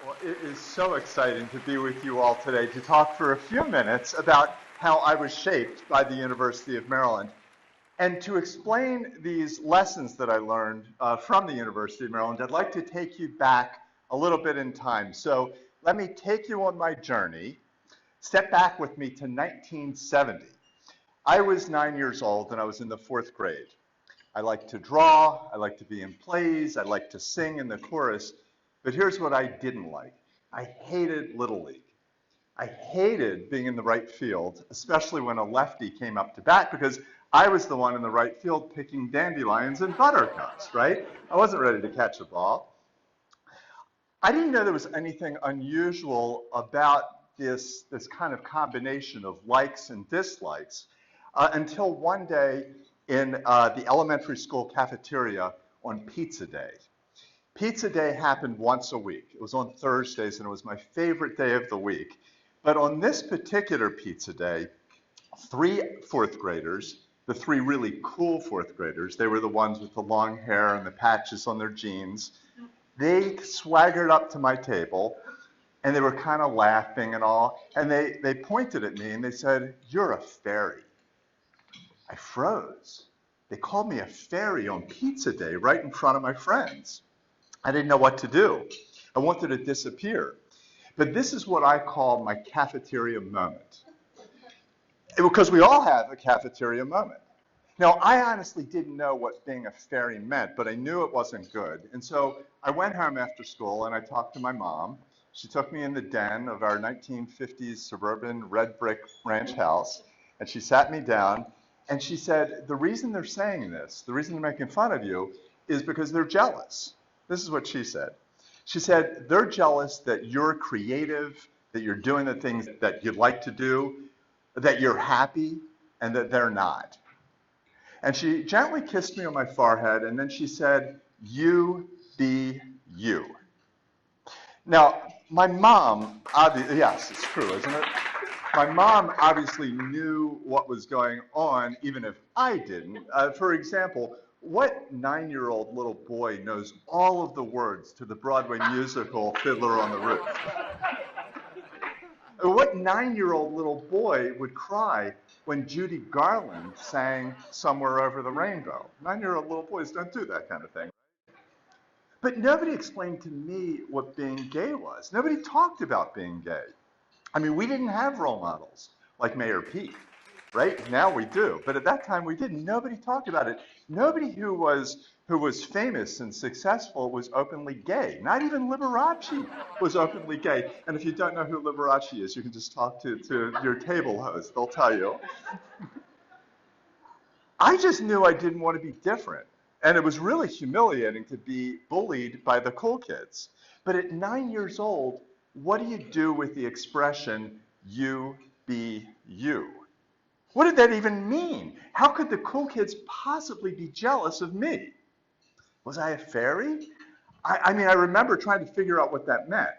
Well, it is so exciting to be with you all today to talk for a few minutes about how I was shaped by the University of Maryland and to explain these lessons that I learned from the University of Maryland. I'd like to take you back a little bit in time. So let me take you on my journey. Step back with me to 1970. I was 9 years old and I was in the 4th grade. I liked to draw, I liked to be in plays, I liked to sing in the chorus, but here's what I didn't like. I hated Little League. I hated being in the right field, especially when a lefty came up to bat, because I was the one in the right field picking dandelions and buttercups, right? I wasn't ready to catch a ball. I didn't know there was anything unusual about this kind of combination of likes and dislikes until one day in the elementary school cafeteria on Pizza Day. Pizza Day happened once a week. It was on Thursdays, and it was my favorite day of the week. But on this particular Pizza Day, 3 4th graders, the 3 really cool 4th graders, they were the ones with the long hair and the patches on their jeans, they swaggered up to my table, and they were kind of laughing and all, and they pointed at me and they said, "You're a fairy." I froze. They called me a fairy on Pizza Day right in front of my friends. I didn't know what to do. I wanted to disappear. But this is what I call my cafeteria moment. Because we all have a cafeteria moment. Now, I honestly didn't know what being a fairy meant, but I knew it wasn't good. And so I went home after school and I talked to my mom. She took me in the den of our 1950s suburban red brick ranch house, and she sat me down. And she said, the reason they're saying this, the reason they're making fun of you, is because they're jealous. This is what she said. She said, they're jealous that you're creative, that you're doing the things that you'd like to do, that you're happy, and that they're not. And she gently kissed me on my forehead, and then she said, "You be you." Now, my mom, yes, it's true, isn't it? My mom obviously knew what was going on, even if I didn't. For example, what 9-year-old little boy knows all of the words to the Broadway musical Fiddler on the Roof? What 9-year-old little boy would cry when Judy Garland sang Somewhere Over the Rainbow? 9-year-old little boys don't do that kind of thing. But nobody explained to me what being gay was. Nobody talked about being gay. I mean, we didn't have role models like Mayor Pete, right? Now we do, but at that time we didn't. Nobody talked about it. Nobody who was famous and successful was openly gay. Not even Liberace was openly gay. And if you don't know who Liberace is, you can just talk to your table host. They'll tell you. I just knew I didn't want to be different. And it was really humiliating to be bullied by the cool kids. But at 9 years old, what do you do with the expression, "You be you"? What did that even mean? How could the cool kids possibly be jealous of me? Was I a fairy? I mean, I remember trying to figure out what that meant.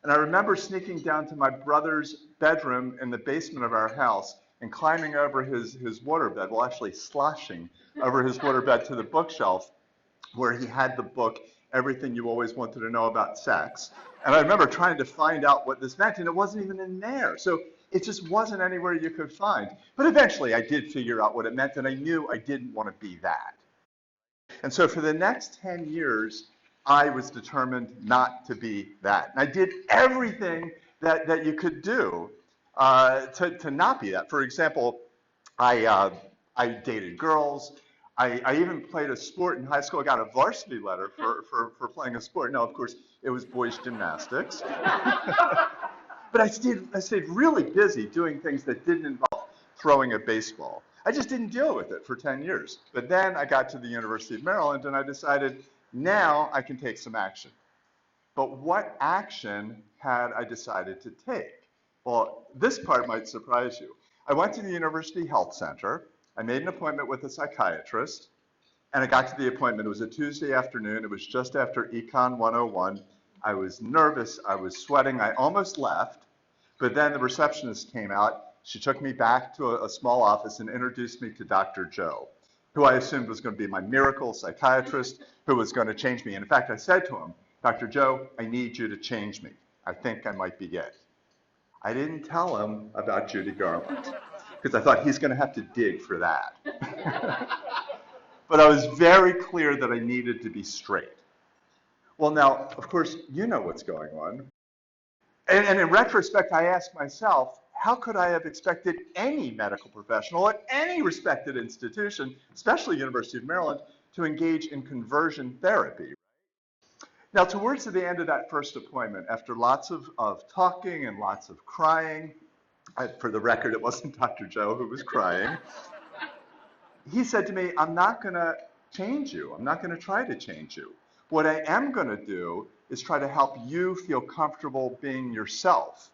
And I remember sneaking down to my brother's bedroom in the basement of our house and climbing over his waterbed, well, actually sloshing over his waterbed to the bookshelf where he had the book, Everything You Always Wanted to Know About Sex. And I remember trying to find out what this meant, and it wasn't even in there. So it just wasn't anywhere you could find. But eventually I did figure out what it meant, and I knew I didn't want to be that. And so for the next 10 years, I was determined not to be that. And I did everything that you could do to not be that. For example, I dated girls. I even played a sport in high school. I got a varsity letter for playing a sport. No, of course, it was boys' gymnastics. But I stayed really busy doing things that didn't involve throwing a baseball. I just didn't deal with it for 10 years. But then I got to the University of Maryland, and I decided, now I can take some action. But what action had I decided to take? Well, this part might surprise you. I went to the University Health Center. I made an appointment with a psychiatrist, and I got to the appointment. It was a Tuesday afternoon. It was just after Econ 101. I was nervous. I was sweating. I almost left, but then the receptionist came out. She took me back to a small office and introduced me to Dr. Joe, who I assumed was going to be my miracle psychiatrist, who was going to change me. And in fact, I said to him, "Dr. Joe, I need you to change me." I think I might be gay. I didn't tell him about Judy Garland because I thought he's going to have to dig for that. But I was very clear that I needed to be straight. Well, now, of course, you know what's going on. And in retrospect, I ask myself, how could I have expected any medical professional at any respected institution, especially University of Maryland, to engage in conversion therapy? Now, towards the end of that first appointment, after lots of talking and lots of crying, for the record, it wasn't Dr. Joe who was crying, he said to me, I'm not going to change you. I'm not going to try to change you. What I am going to do is try to help you feel comfortable being yourself.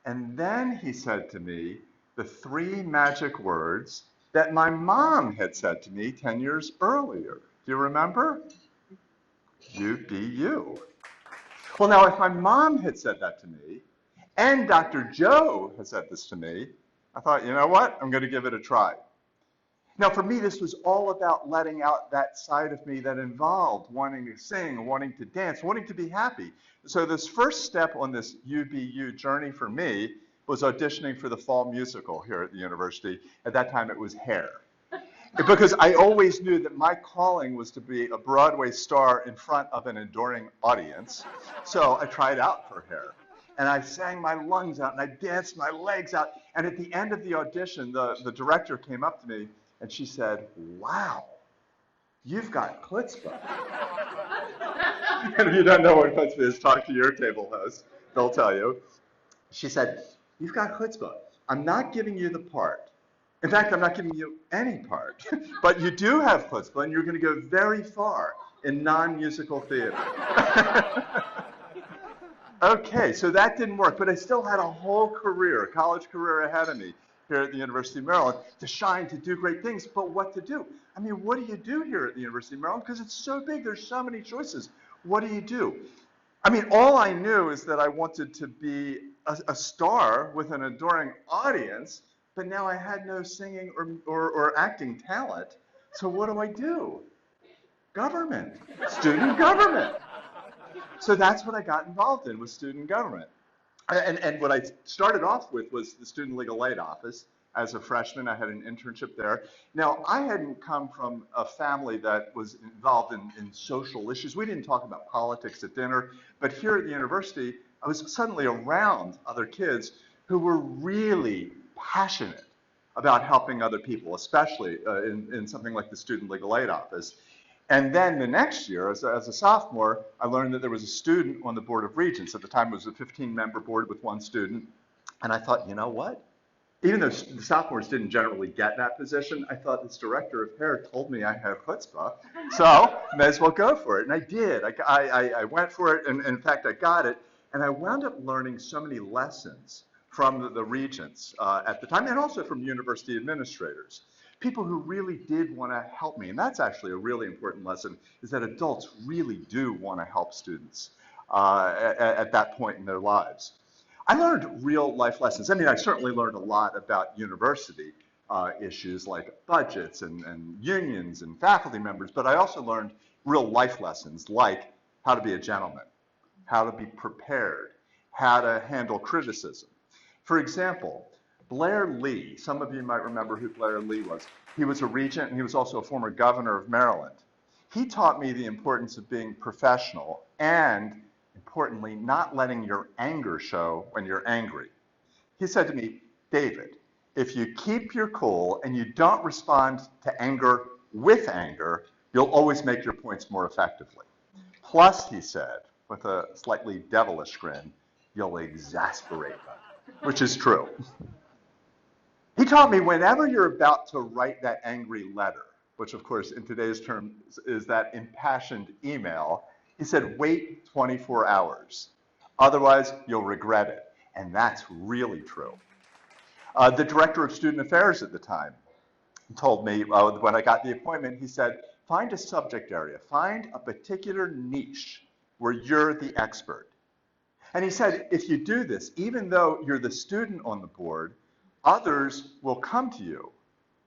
And then he said to me the three magic words that my mom had said to me 10 years earlier. Do you remember? You be you. Well, now, if my mom had said that to me, and Dr. Joe had said this to me, I thought, you know what? I'm going to give it a try. Now, for me, this was all about letting out that side of me that involved wanting to sing, wanting to dance, wanting to be happy. So this first step on this You Be You journey for me was auditioning for the fall musical here at the university. At that time, it was Hair. Because I always knew that my calling was to be a Broadway star in front of an adoring audience. So I tried out for Hair. And I sang my lungs out, and I danced my legs out. And at the end of the audition, the director came up to me, and she said, wow, you've got chutzpah. And if you don't know what chutzpah is, talk to your table host. They'll tell you. She said, you've got chutzpah. I'm not giving you the part. In fact, I'm not giving you any part. But you do have chutzpah, and you're going to go very far in non-musical theater. Okay, so that didn't work, but I still had a whole career, a college career ahead of me here at the University of Maryland to shine, to do great things, but what to do? I mean, what do you do here at the University of Maryland? Because it's so big, there's so many choices. What do you do? I mean, all I knew is that I wanted to be a star with an adoring audience, but now I had no singing or acting talent. So what do I do? Government, student government. So that's what I got involved in, was student government. And what I started off with was the Student Legal Aid Office. As a freshman, I had an internship there. Now, I hadn't come from a family that was involved in social issues. We didn't talk about politics at dinner, but here at the university, I was suddenly around other kids who were really passionate about helping other people, especially in something like the Student Legal Aid Office. And then the next year, as a sophomore, I learned that there was a student on the Board of Regents. At the time, it was a 15-member board with one student. And I thought, you know what? Even though the sophomores didn't generally get that position, I thought this director of hair told me I had chutzpah, so may as well go for it. And I did. I went for it, and in fact, I got it. And I wound up learning so many lessons from the regents at the time, and also from university administrators. People who really did want to help me. And that's actually a really important lesson, is that adults really do want to help students at that point in their lives. I learned real life lessons. I mean, I certainly learned a lot about university issues like budgets and unions and faculty members, but I also learned real life lessons like how to be a gentleman, how to be prepared, how to handle criticism. For example, Blair Lee, some of you might remember who Blair Lee was. He was a regent, and he was also a former governor of Maryland. He taught me the importance of being professional and, importantly, not letting your anger show when you're angry. He said to me, David, if you keep your cool and you don't respond to anger with anger, you'll always make your points more effectively. Plus, he said, with a slightly devilish grin, you'll exasperate them, which is true. He taught me whenever you're about to write that angry letter, which of course in today's terms is that impassioned email, he said, wait 24 hours. Otherwise, you'll regret it. And that's really true. The director of student affairs at the time told me when I got the appointment, he said, find a subject area, find a particular niche where you're the expert. And he said, if you do this, even though you're the student on the board, others will come to you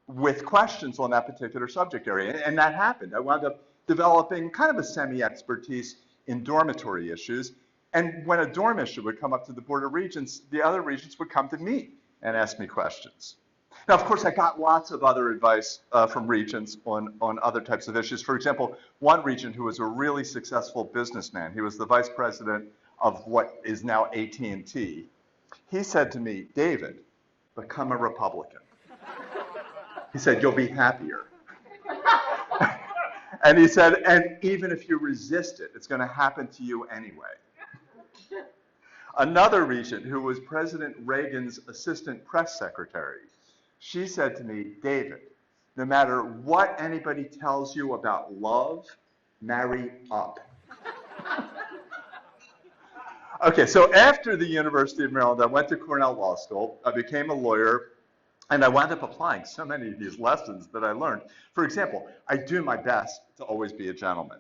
with questions on that particular subject area. And that happened. I wound up developing kind of a semi-expertise in dormitory issues. And when a dorm issue would come up to the Board of Regents, the other regents would come to me and ask me questions. Now, of course, I got lots of other advice from regents on other types of issues. For example, one regent who was a really successful businessman, he was the vice president of what is now AT&T. He said to me, David, become a Republican. He said, you'll be happier. And he said, and even if you resist it, it's going to happen to you anyway. Another regent who was President Reagan's assistant press secretary, she said to me, David, no matter what anybody tells you about love, marry up. Okay, so after the University of Maryland, I went to Cornell Law School. I became a lawyer, and I wound up applying so many of these lessons that I learned. For example, I do my best to always be a gentleman.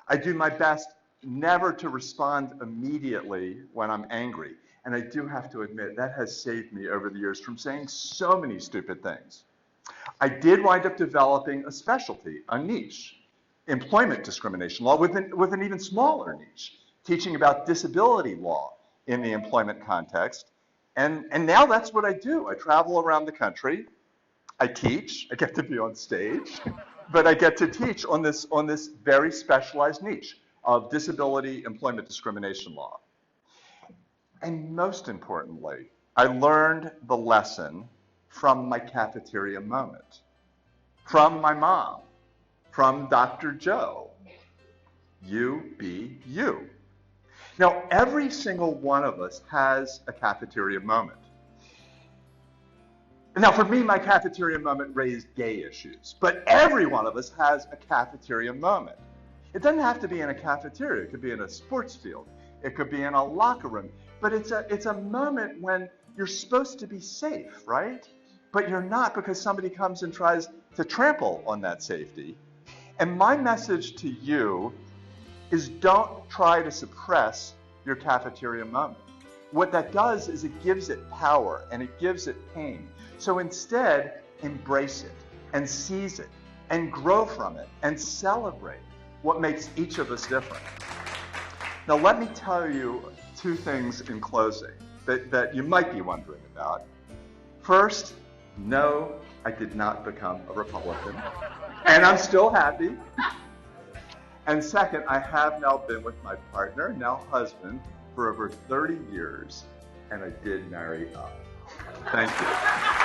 I do my best never to respond immediately when I'm angry. And I do have to admit, that has saved me over the years from saying so many stupid things. I did wind up developing a specialty, a niche, employment discrimination law with an even smaller niche, teaching about disability law in the employment context. And now that's what I do. I travel around the country. I teach. I get to be on stage. But I get to teach on this very specialized niche of disability employment discrimination law. And most importantly, I learned the lesson from my cafeteria moment, from my mom, from Dr. Joe. You be you. Now, every single one of us has a cafeteria moment. Now, for me, my cafeteria moment raised gay issues, but every one of us has a cafeteria moment. It doesn't have to be in a cafeteria. It could be in a sports field. It could be in a locker room. But it's a moment when you're supposed to be safe, right? But you're not, because somebody comes and tries to trample on that safety. And my message to you is, don't try to suppress your cafeteria moment. What that does is it gives it power and it gives it pain. So instead, embrace it and seize it and grow from it and celebrate what makes each of us different. Now, let me tell you two things in closing that you might be wondering about. First, no, I did not become a Republican, and I'm still happy. And second, I have now been with my partner, now husband, for over 30 years, and I did marry up. Thank you.